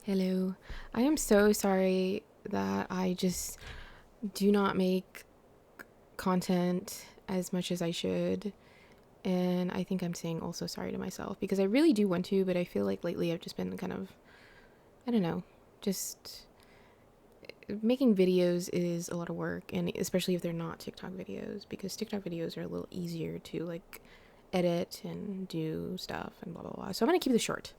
Hello. I am so sorry that I just do not make content as much as I should. And I think I'm saying also sorry to myself because I really do want to, but I feel like lately I've just been kind of, I don't know, just making videos is a lot of work. And especially if they're not TikTok videos, because TikTok videos are a little easier to like edit and do stuff and blah, blah, blah. So I'm going to keep this short.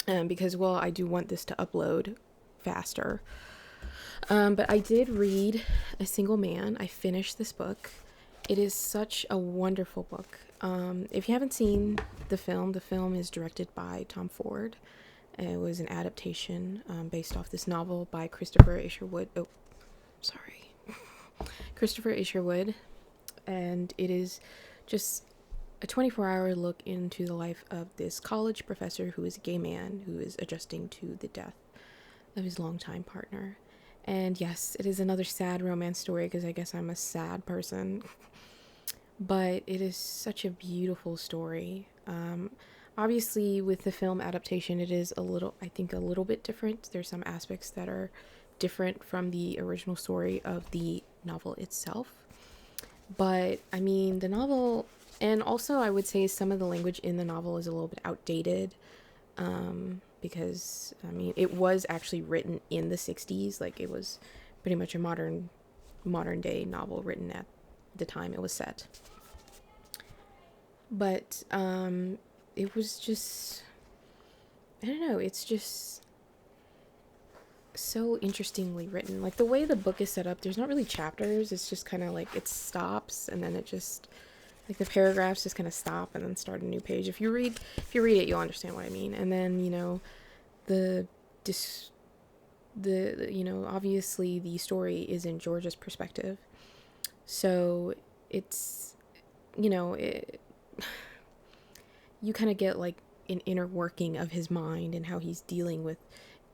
Because, well, I do want this to upload faster. But I did read A Single Man. I finished this book. It is such a wonderful book. If you haven't seen the film is directed by Tom Ford. It was an adaptation based off this novel by Christopher Isherwood. Oh, sorry. Christopher Isherwood. And it is just a 24-hour look into the life of this college professor who is a gay man who is adjusting to the death of his longtime partner. And yes, it is another sad romance story because I guess I'm a sad person. But it is such a beautiful story. Obviously, with the film adaptation, it is I think, a little bit different. There's some aspects that are different from the original story of the novel itself. But, I mean, the novel, and also I would say some of the language in the novel is a little bit outdated. Because, I mean, it was actually written in the 60s. Like, it was pretty much a modern day novel written at the time it was set. But, it was just, I don't know, it's just so interestingly written. Like, the way the book is set up, there's not really chapters. It's just kind of like it stops and then it just, like, the paragraphs just kind of stop and then start a new page. If you read it, you'll understand what I mean. And then, the obviously the story is in George's perspective. So it's, you kind of get like an inner working of his mind and how he's dealing with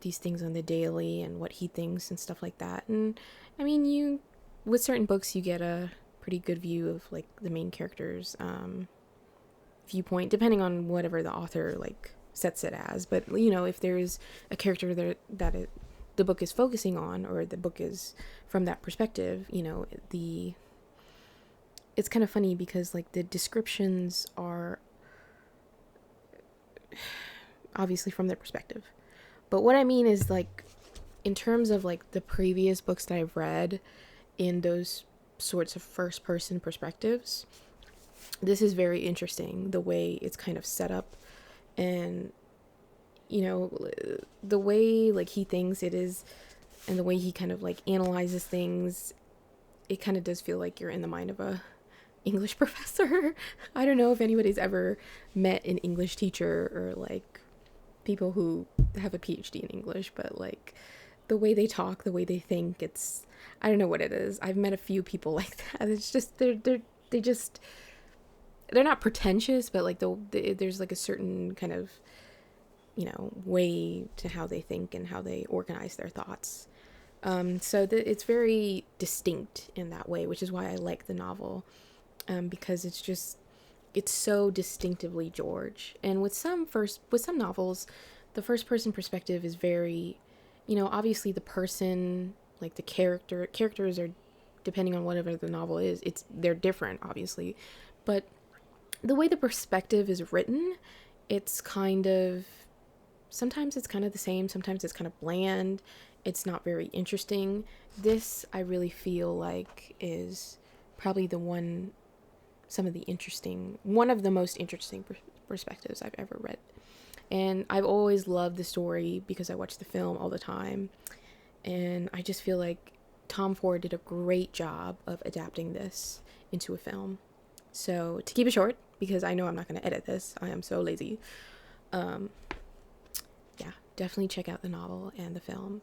these things on the daily and what he thinks and stuff like that. And I mean, with certain books, you get a pretty good view of like the main character's viewpoint, depending on whatever the author like sets it as. But if there is a character the book is focusing on, or the book is from that perspective, it's kind of funny because like the descriptions are obviously from their perspective. But what I mean is, like, in terms of like the previous books that I've read in those sorts of first person perspectives, this is very interesting, the way it's kind of set up. And the way like he thinks it is, and the way he kind of like analyzes things, it kind of does feel like you're in the mind of a English professor. I don't know if anybody's ever met an English teacher or like people who have a PhD in English, but like the way they talk, the way they think, I don't know what it is. I've met a few people like that. It's just they just they're not pretentious, but like there's like a certain kind of way to how they think and how they organize their thoughts. So it's very distinct in that way, which is why I like the novel, because it's so distinctively George. And with some novels, the first person perspective is very, obviously the person, like the characters are, depending on whatever the novel is, they're different, obviously. But the way the perspective is written, it's kind of, sometimes it's kind of the same, sometimes it's kind of bland, it's not very interesting. This, I really feel like, is probably one of the most interesting perspectives I've ever read. And I've always loved the story because I watch the film all the time. And I just feel like Tom Ford did a great job of adapting this into a film. So to keep it short, because I know I'm not going to edit this, I am so lazy. Yeah, definitely check out the novel and the film.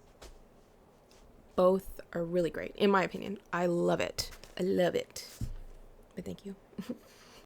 Both are really great, in my opinion. I love it. But thank you.